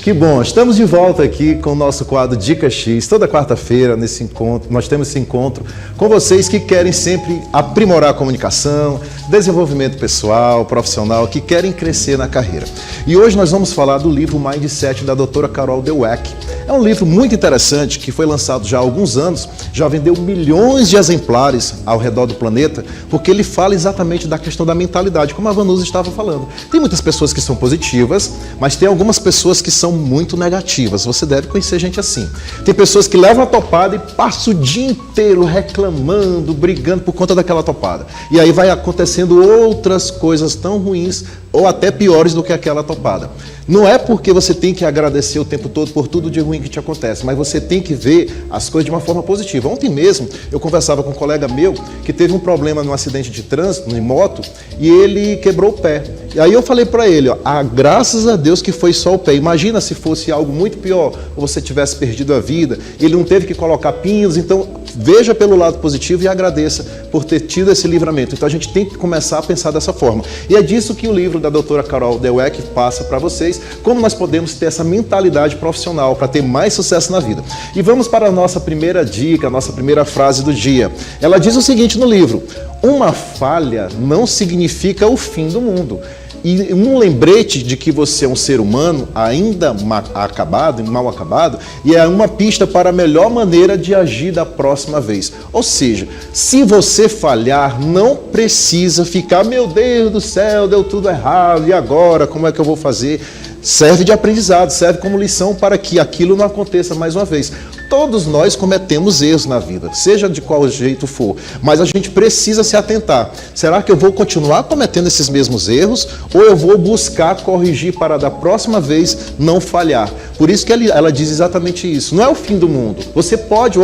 Que bom, estamos de volta aqui com o nosso quadro Dica X. Toda quarta-feira, nesse encontro, nós temos esse encontro com vocês que querem sempre aprimorar a comunicação, desenvolvimento pessoal, profissional, que querem crescer na carreira. E hoje nós vamos falar do livro Mindset da doutora Carol Dweck. É um livro muito interessante que foi lançado já há alguns anos, já vendeu milhões de exemplares ao redor do planeta, porque ele fala exatamente da questão da mentalidade, como a Vanusa estava falando. Tem muitas pessoas que são positivas, mas tem algumas pessoas que são muito negativas. Você deve conhecer gente assim. Tem pessoas que levam a topada e passam o dia inteiro reclamando, brigando por conta daquela topada. E aí vai acontecendo outras coisas tão ruins ou até piores do que aquela topada. Não é porque você tem que agradecer o tempo todo por tudo de ruim que te acontece, mas você tem que ver as coisas de uma forma positiva. Ontem mesmo eu conversava com um colega meu que teve um problema num acidente de trânsito, em moto, e ele quebrou o pé. E aí eu falei para ele, ó, graças a Deus que foi só o pé. Imagina se fosse algo muito pior, ou você tivesse perdido a vida, ele não teve que colocar pinos. Então veja pelo lado positivo e agradeça por ter tido esse livramento. Então a gente tem que começar a pensar dessa forma. E é disso que o livro da doutora Carol Dweck passa para vocês, como nós podemos ter essa mentalidade profissional para ter mais sucesso na vida. E vamos para a nossa primeira dica, a nossa primeira frase do dia. Ela diz o seguinte no livro: uma falha não significa o fim do mundo. E um lembrete de que você é um ser humano ainda mal acabado, e é uma pista para a melhor maneira de agir da próxima vez. Ou seja, se você falhar, não precisa ficar, meu Deus do céu, deu tudo errado, e agora, como é que eu vou fazer? Serve de aprendizado, serve como lição para que aquilo não aconteça mais uma vez. Todos nós cometemos erros na vida, seja de qual jeito for, mas a gente precisa se atentar. Será que eu vou continuar cometendo esses mesmos erros ou eu vou buscar corrigir para da próxima vez não falhar? Por isso que ela diz exatamente isso. Não é o fim do mundo. Você pode,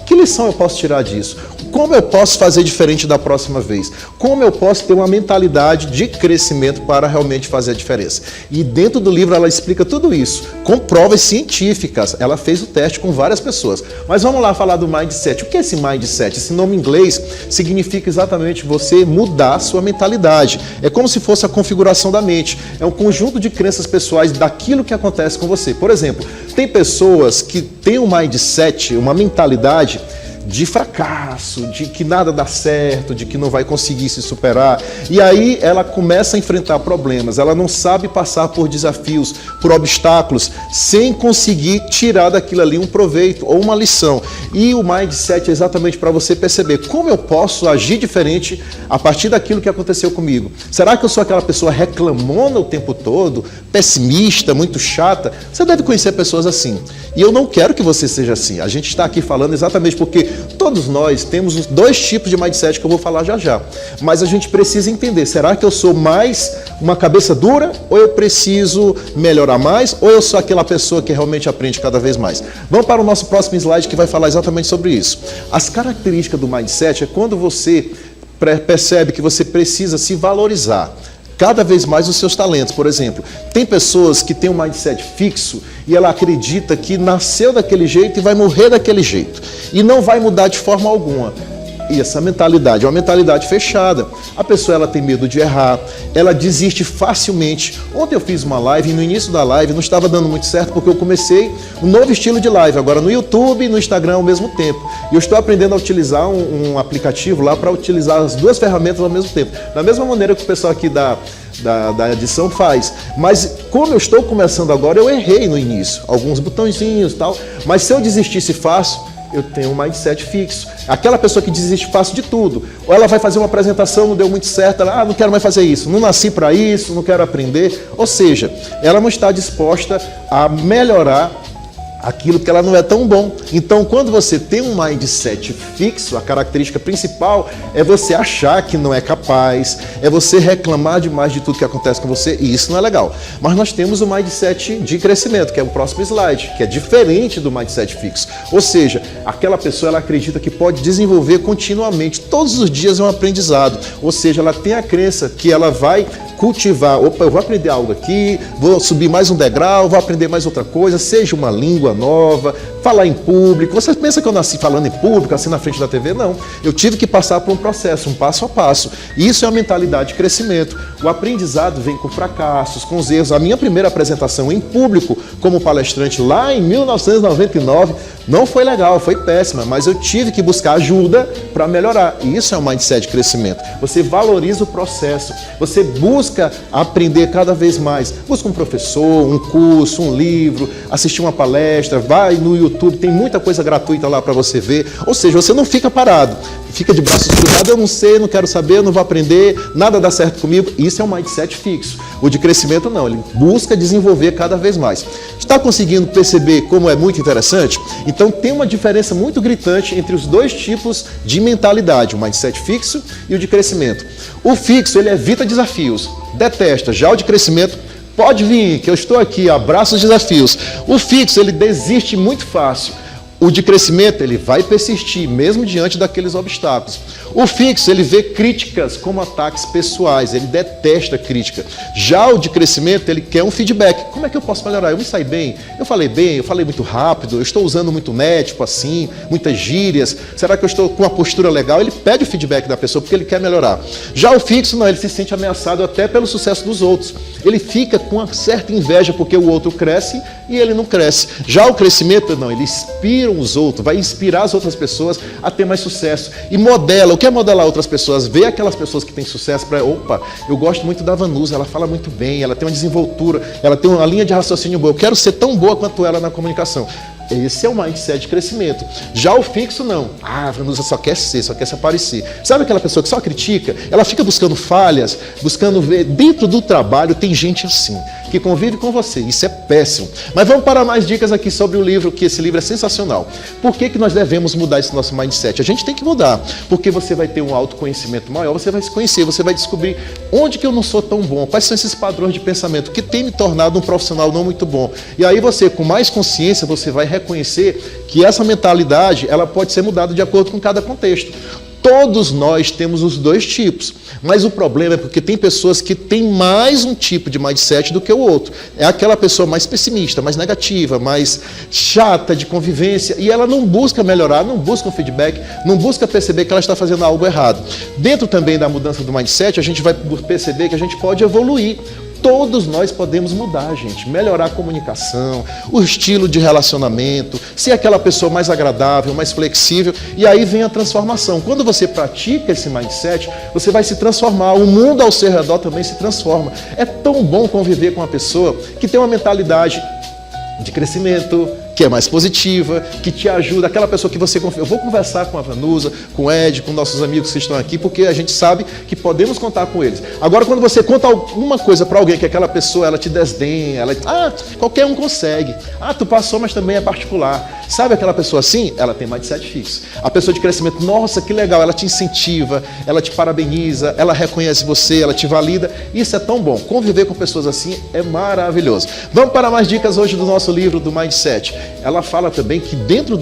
que lição eu posso tirar disso? Como eu posso fazer diferente da próxima vez? Como eu posso ter uma mentalidade de crescimento para realmente fazer a diferença? E dentro do livro ela explica tudo isso, com provas científicas. Ela fez o teste com várias pessoas. Mas vamos lá falar do Mindset. O que é esse Mindset? Esse nome em inglês significa exatamente você mudar a sua mentalidade. É como se fosse a configuração da mente. É um conjunto de crenças pessoais daquilo que acontece com você. Por exemplo, tem pessoas que têm um Mindset, uma mentalidade de fracasso, de que nada dá certo, de que não vai conseguir se superar. E aí ela começa a enfrentar problemas, ela não sabe passar por desafios, por obstáculos, sem conseguir tirar daquilo ali um proveito ou uma lição. E o Mindset é exatamente para você perceber como eu posso agir diferente a partir daquilo que aconteceu comigo. Será que eu sou aquela pessoa reclamona o tempo todo, pessimista, muito chata? Você deve conhecer pessoas assim. E eu não quero que você seja assim. A gente está aqui falando exatamente porque todos nós temos dois tipos de mindset que eu vou falar já já. Mas a gente precisa entender, será que eu sou mais uma cabeça dura ou eu preciso melhorar mais ou eu sou aquela pessoa que realmente aprende cada vez mais? Vamos para o nosso próximo slide que vai falar exatamente sobre isso. As características do mindset é quando você percebe que você precisa se valorizar cada vez mais os seus talentos. Por exemplo, tem pessoas que têm um mindset fixo e ela acredita que nasceu daquele jeito e vai morrer daquele jeito e não vai mudar de forma alguma. E essa mentalidade é uma mentalidade fechada. A pessoa ela tem medo de errar, ela desiste facilmente. Ontem eu fiz uma live e no início da live não estava dando muito certo porque eu comecei um novo estilo de live, agora no YouTube e no Instagram ao mesmo tempo. E eu estou aprendendo a utilizar um aplicativo lá para utilizar as duas ferramentas ao mesmo tempo. Da mesma maneira que o pessoal aqui da edição faz. Mas como eu estou começando agora, eu errei no início. Alguns botõezinhos e tal. Mas se eu desistisse fácil, eu tenho um mindset fixo. Aquela pessoa que desiste fácil de tudo. Ou ela vai fazer uma apresentação, não deu muito certo, ela, não quero mais fazer isso, não nasci para isso, não quero aprender. Ou seja, ela não está disposta a melhorar aquilo que ela não é tão bom. Então, quando você tem um mindset fixo, a característica principal é você achar que não é capaz, é você reclamar demais de tudo que acontece com você, e isso não é legal. Mas nós temos o mindset de crescimento, que é o próximo slide, que é diferente do mindset fixo. Ou seja, aquela pessoa ela acredita que pode desenvolver continuamente, todos os dias é um aprendizado. Ou seja, ela tem a crença que ela vai cultivar, eu vou aprender algo aqui, vou subir mais um degrau, vou aprender mais outra coisa, seja uma língua nova, falar em público. Você pensa que eu nasci falando em público, assim na frente da TV? Não. Eu tive que passar por um processo, um passo a passo. E isso é a mentalidade de crescimento. O aprendizado vem com fracassos, com os erros. A minha primeira apresentação em público como palestrante lá em 1999 não foi legal, foi péssima, mas eu tive que buscar ajuda para melhorar. E isso é um mindset de crescimento. Você valoriza o processo, você busca aprender cada vez mais. Busca um professor, um curso, um livro, assistir uma palestra, vai no YouTube, tem muita coisa gratuita lá para você ver. Ou seja, você não fica parado, fica de braços cruzados, eu não sei, não quero saber, não vou aprender, nada dá certo comigo. Isso é um mindset fixo. O de crescimento não, ele busca desenvolver cada vez mais. Está conseguindo perceber como é muito interessante? Então tem uma diferença muito gritante entre os dois tipos de mentalidade, o mindset fixo e o de crescimento. O fixo, ele evita desafios, detesta. Já o de crescimento, pode vir, que eu estou aqui, abraço os desafios. O fixo, ele desiste muito fácil. O de crescimento, ele vai persistir, mesmo diante daqueles obstáculos. O fixo, ele vê críticas como ataques pessoais, ele detesta crítica. Já o de crescimento, ele quer um feedback. Como é que eu posso melhorar? Eu me saí bem? Eu falei muito rápido? Eu estou usando muito net, tipo assim, muitas gírias? Será que eu estou com uma postura legal? Ele pede o feedback da pessoa porque ele quer melhorar. Já o fixo, não, ele se sente ameaçado até pelo sucesso dos outros. Ele fica com uma certa inveja porque o outro cresce e ele não cresce. Já o crescimento, não, ele inspira os outros, vai inspirar as outras pessoas a ter mais sucesso e modela. O que é modelar outras pessoas? Ver aquelas pessoas que têm sucesso para, opa, eu gosto muito da Vanusa, ela fala muito bem, ela tem uma desenvoltura, ela tem uma linha de raciocínio boa, eu quero ser tão boa quanto ela na comunicação. Esse é o mindset de crescimento. Já o fixo, não. Ah, a Vanusa só quer ser, só quer se aparecer. Sabe aquela pessoa que só critica? Ela fica buscando falhas, buscando ver. Dentro do trabalho tem gente assim, que convive com você. Isso é péssimo. Mas vamos para mais dicas aqui sobre o livro, que esse livro é sensacional. Por que nós devemos mudar esse nosso mindset? A gente tem que mudar, porque você vai ter um autoconhecimento maior, você vai se conhecer, você vai descobrir onde que eu não sou tão bom, quais são esses padrões de pensamento que tem me tornado um profissional não muito bom. E aí você, com mais consciência, você vai reconhecer que essa mentalidade ela pode ser mudada de acordo com cada contexto. Todos nós temos os dois tipos, mas o problema é porque tem pessoas que têm mais um tipo de mindset do que o outro. É aquela pessoa mais pessimista, mais negativa, mais chata de convivência e ela não busca melhorar, não busca um feedback, não busca perceber que ela está fazendo algo errado. Dentro também da mudança do mindset, a gente vai perceber que a gente pode evoluir. Todos nós podemos mudar, gente, melhorar a comunicação, o estilo de relacionamento, ser aquela pessoa mais agradável, mais flexível, e aí vem a transformação. Quando você pratica esse mindset, você vai se transformar, o mundo ao seu redor também se transforma. É tão bom conviver com uma pessoa que tem uma mentalidade de crescimento, que é mais positiva, que te ajuda, aquela pessoa que você confia. Eu vou conversar com a Vanusa, com o Ed, com nossos amigos que estão aqui, porque a gente sabe que podemos contar com eles. Agora, quando você conta alguma coisa para alguém que aquela pessoa, ela te desdenha, qualquer um consegue. Tu passou, mas também é particular. Sabe aquela pessoa assim? Ela tem mindset fixo. A pessoa de crescimento, nossa, que legal, ela te incentiva, ela te parabeniza, ela reconhece você, das valida. Isso é tão bom. Conviver com pessoas assim é maravilhoso. Vamos para mais dicas hoje do nosso livro do Mindset. Ela fala também que dentro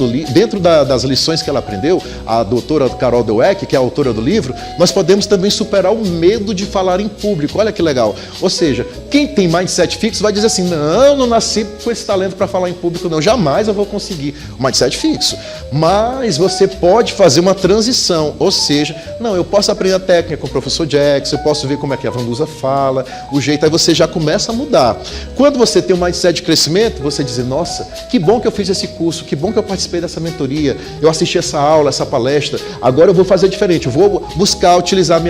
das lições que ela aprendeu, a doutora Carol Dweck, que é a autora do livro, nós podemos também superar o medo de falar em público. Olha que legal. Ou seja, quem tem mindset fixo vai dizer assim, não nasci com esse talento para falar em público, não, jamais eu vou conseguir. O mindset fixo. Mas você pode fazer uma transição, ou seja, não, eu posso aprender a técnica com o professor Jackson, eu posso ver como é que a Vanusa fala, o jeito, aí você já começa a mudar. Quando você tem um mindset de crescimento, você diz, nossa, que bom que eu fiz esse curso, que bom que eu participei dessa mentoria, eu assisti essa aula, essa palestra, agora eu vou fazer diferente, eu vou buscar utilizar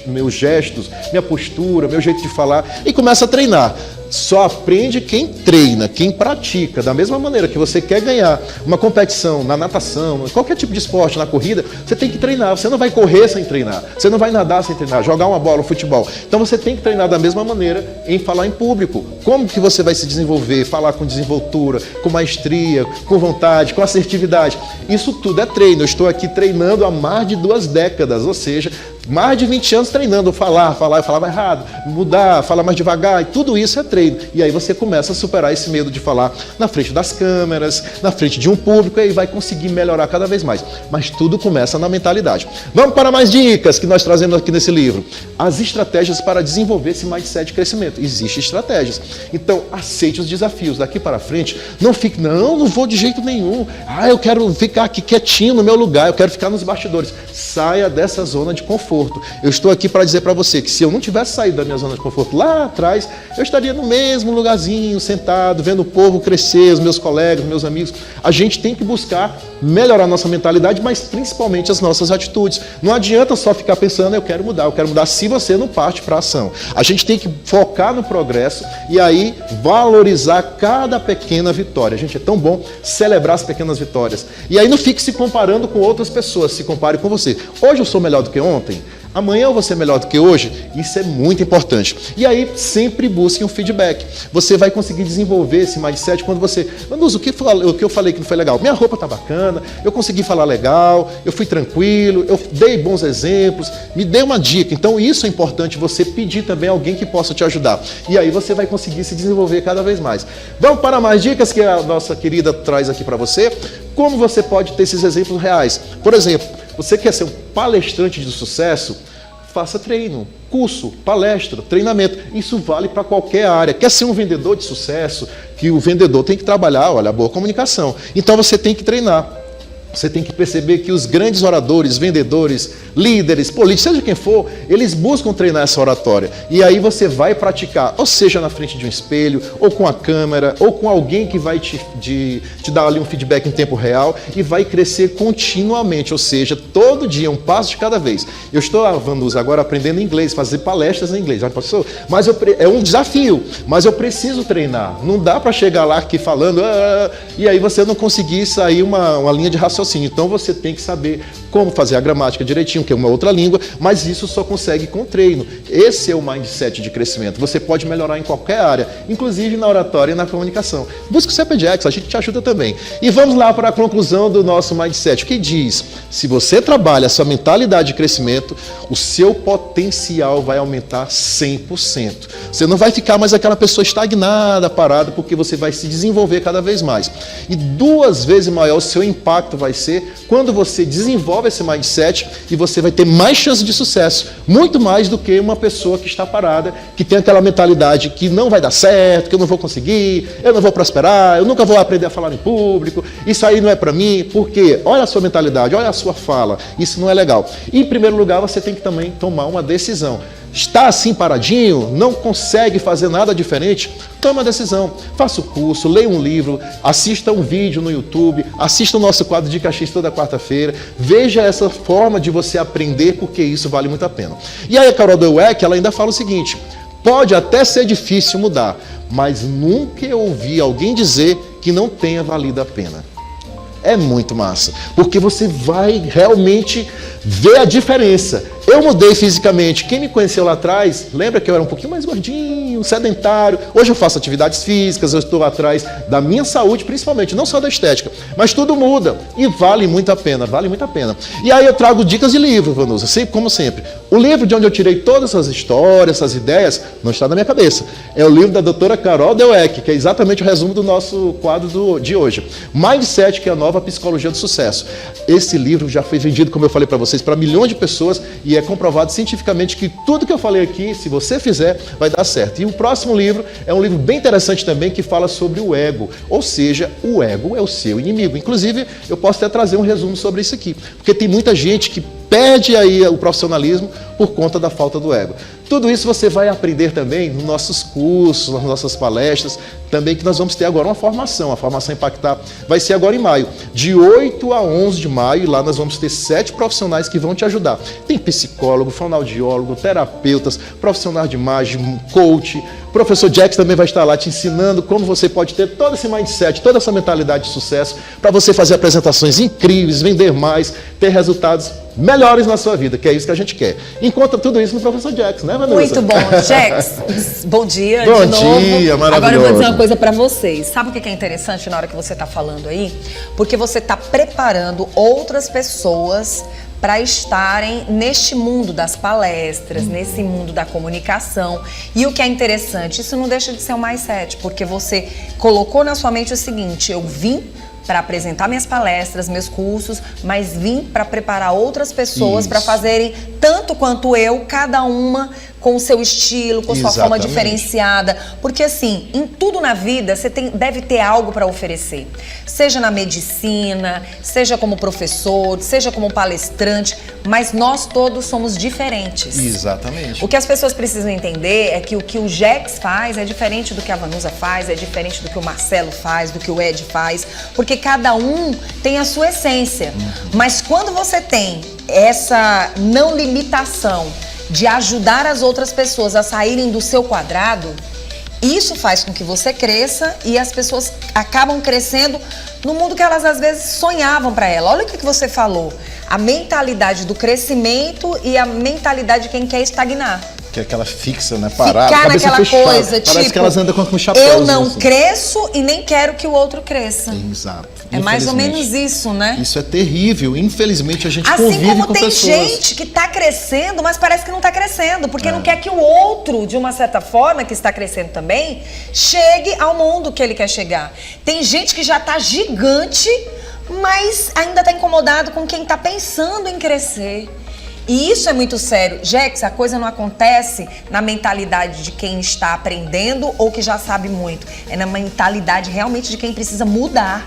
meus gestos, minha postura, meu jeito de falar e começa a treinar. Só aprende quem treina, quem pratica. Da mesma maneira que você quer ganhar uma competição na natação, qualquer tipo de esporte, na corrida, você tem que treinar. Você não vai correr sem treinar, você não vai nadar sem treinar, jogar uma bola, um futebol. Então você tem que treinar da mesma maneira em falar em público. Como que você vai se desenvolver, falar com desenvoltura, com maestria, com vontade, com assertividade? Isso tudo é treino. Eu estou aqui treinando há mais de 2 décadas, ou seja, mais de 20 anos treinando, falar, eu falava errado, mudar, falar mais devagar, e tudo isso é treino. E aí você começa a superar esse medo de falar na frente das câmeras, na frente de um público, e aí vai conseguir melhorar cada vez mais. Mas tudo começa na mentalidade. Vamos para mais dicas que nós trazemos aqui nesse livro. As estratégias para desenvolver esse mindset de crescimento. Existem estratégias. Então, aceite os desafios. Daqui para frente, não fique, não vou de jeito nenhum. Eu quero ficar aqui quietinho no meu lugar, eu quero ficar nos bastidores. Saia dessa zona de conforto. Eu estou aqui para dizer para você que se eu não tivesse saído da minha zona de conforto lá atrás, eu estaria no mesmo lugarzinho, sentado, vendo o povo crescer, os meus colegas, meus amigos. A gente tem que buscar melhorar a nossa mentalidade, mas principalmente as nossas atitudes. Não adianta só ficar pensando, eu quero mudar, se você não parte para a ação. A gente tem que focar no progresso e aí valorizar cada pequena vitória. Gente, é tão bom celebrar as pequenas vitórias. E aí não fique se comparando com outras pessoas, se compare com você. Hoje eu sou melhor do que ontem? Amanhã eu vou ser melhor do que hoje? Isso é muito importante. E aí, sempre busque um feedback. Você vai conseguir desenvolver esse mindset quando você... Manuso, o que eu falei que não foi legal? Minha roupa tá bacana, eu consegui falar legal, eu fui tranquilo, eu dei bons exemplos, me dei uma dica. Então, isso é importante, você pedir também a alguém que possa te ajudar. E aí você vai conseguir se desenvolver cada vez mais. Vamos para mais dicas que a nossa querida traz aqui para você. Como você pode ter esses exemplos reais? Por exemplo, você quer ser um palestrante de sucesso? Faça treino, curso, palestra, treinamento. Isso vale para qualquer área. Quer ser um vendedor de sucesso? Que o vendedor tem que trabalhar, a boa comunicação. Então você tem que treinar. Você tem que perceber que os grandes oradores, vendedores, líderes, políticos, seja quem for, eles buscam treinar essa oratória. E aí você vai praticar, ou seja, na frente de um espelho, ou com a câmera, ou com alguém que vai te dar ali um feedback em tempo real e vai crescer continuamente, ou seja, todo dia, um passo de cada vez. Eu estou, Vanusa, agora aprendendo inglês, fazer palestras em inglês. Mas é um desafio, mas eu preciso treinar. Não dá para chegar lá aqui falando e aí você não conseguir sair uma linha de raciocínio. Então você tem que saber como fazer a gramática direitinho, que é uma outra língua, mas isso só consegue com treino. Esse é o mindset de crescimento. Você pode melhorar em qualquer área, inclusive na oratória e na comunicação. Busca o CPJax, a gente te ajuda também. E vamos lá para a conclusão do nosso mindset, que diz: se você trabalha a sua mentalidade de crescimento, o seu potencial vai aumentar 100%. Você não vai ficar mais aquela pessoa estagnada, parada, porque você vai se desenvolver cada vez mais. E 2 vezes maior o seu impacto vai ser quando você desenvolve esse mindset e você vai ter mais chance de sucesso, muito mais do que uma pessoa que está parada, que tem aquela mentalidade que não vai dar certo, que eu não vou conseguir, eu não vou prosperar, eu nunca vou aprender a falar em público, isso aí não é para mim, porque olha a sua mentalidade, olha a sua fala, isso não é legal. E, em primeiro lugar, você tem que também tomar uma decisão. Está assim paradinho, não consegue fazer nada diferente? Toma uma decisão, faça o curso, leia um livro, assista um vídeo no YouTube, assista o nosso quadro de Caxias toda quarta-feira, veja essa forma de você aprender, porque isso vale muito a pena. E aí a Carol Dweck, ela ainda fala o seguinte: pode até ser difícil mudar, mas nunca eu ouvi alguém dizer que não tenha valido a pena. É muito massa, porque você vai realmente ver a diferença. Eu mudei fisicamente. Quem me conheceu lá atrás, lembra que eu era um pouquinho mais gordinho, sedentário. Hoje eu faço atividades físicas, eu estou atrás da minha saúde, principalmente, não só da estética. Mas tudo muda e vale muito a pena, vale muito a pena. E aí eu trago dicas de livro, Vanusa, sempre, como sempre. O livro de onde eu tirei todas essas histórias, essas ideias, não está na minha cabeça. É o livro da doutora Carol Dweck, que é exatamente o resumo do nosso quadro de hoje. Mindset, que é a nova psicologia do sucesso. Esse livro já foi vendido, como eu falei para vocês, para milhões de pessoas e é comprovado cientificamente que tudo que eu falei aqui, se você fizer, vai dar certo. E o próximo livro é um livro bem interessante também, que fala sobre o ego, ou seja, o ego é o seu inimigo. Inclusive, eu posso até trazer um resumo sobre isso aqui, porque tem muita gente que perde aí o profissionalismo por conta da falta do ego. Tudo isso você vai aprender também nos nossos cursos, nas nossas palestras, também que nós vamos ter agora uma formação. A formação Impactar vai ser agora em maio, de 8 a 11 de maio, e lá nós vamos ter 7 profissionais que vão te ajudar. Tem psicólogo, fonoaudiólogo, terapeutas, profissionais de imagem, coach. O professor Jax também vai estar lá te ensinando como você pode ter todo esse mindset, toda essa mentalidade de sucesso para você fazer apresentações incríveis, vender mais, ter resultados melhores na sua vida, que é isso que a gente quer. Encontra tudo isso no professor Jax, né, Vanusa? Muito bom, Jax. Bom dia bom de novo. Bom dia, maravilhoso. Agora eu vou dizer uma coisa pra vocês. Sabe o que é interessante na hora que você tá falando aí? Porque você tá preparando outras pessoas para estarem neste mundo das palestras, nesse mundo da comunicação. E o que é interessante, isso não deixa de ser um mindset, porque você colocou na sua mente o seguinte: eu vim para apresentar minhas palestras, meus cursos, mas vim para preparar outras pessoas para fazerem tanto quanto eu, cada uma com o seu estilo, com sua forma diferenciada. Porque assim, em tudo na vida você deve ter algo para oferecer. Seja na medicina, seja como professor, seja como palestrante, mas nós todos somos diferentes. Exatamente. O que as pessoas precisam entender é que o que o Jex faz é diferente do que a Vanusa faz, é diferente do que o Marcelo faz, do que o Ed faz, porque cada um tem a sua essência. Mas quando você tem essa não limitação de ajudar as outras pessoas a saírem do seu quadrado, isso faz com que você cresça e as pessoas acabam crescendo no mundo que elas às vezes sonhavam para ela. Olha o que você falou, a mentalidade do crescimento e a mentalidade de quem quer estagnar. Que é aquela fixa, né? Parada, ficar cabeça naquela fechada. coisa, Parece tipo, que elas andam com chapéu. Eu não cresço e nem quero que o outro cresça. Exato. É mais ou menos isso, né? Isso é terrível. Infelizmente, a gente assim convive como com tem pessoas. gente que está crescendo, mas parece que não está crescendo, porque não quer que o outro, de uma certa forma, que está crescendo também, chegue ao mundo que ele quer chegar. Tem gente que já está gigante, mas ainda está incomodado com quem está pensando em crescer. E isso é muito sério. Jex, a coisa não acontece na mentalidade de quem está aprendendo ou que já sabe muito. É na mentalidade realmente de quem precisa mudar.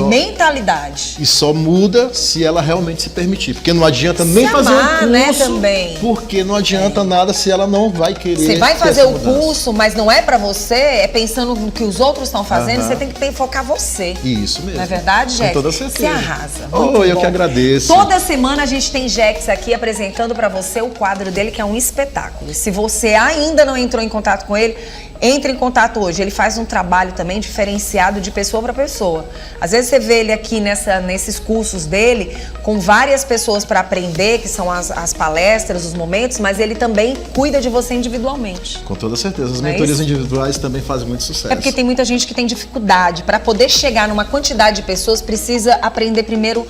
Mentalidade. E só muda se ela realmente se permitir. Porque não adianta nem fazer um curso, né, também. Porque não adianta nada se ela não vai querer. Você vai fazer o curso, mas não é pra você, é pensando no que os outros estão fazendo, você tem que focar você. Isso mesmo. Não é verdade, Jex? Com toda certeza. Você arrasa. Eu que agradeço. Toda semana a gente tem Jex aqui apresentando pra você o quadro dele, que é um espetáculo. Se você ainda não entrou em contato com ele, entre em contato hoje. Ele faz um trabalho também diferenciado de pessoa para pessoa. Às vezes você vê ele aqui nesses cursos dele, com várias pessoas para aprender, que são as palestras, os momentos, mas ele também cuida de você individualmente. Com toda certeza. As mentorias individuais também fazem muito sucesso. É porque tem muita gente que tem dificuldade. Para poder chegar numa quantidade de pessoas, precisa aprender primeiro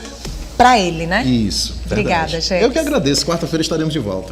para ele, né? Isso. Obrigada, verdade. gente. Eu que agradeço. Quarta-feira estaremos de volta.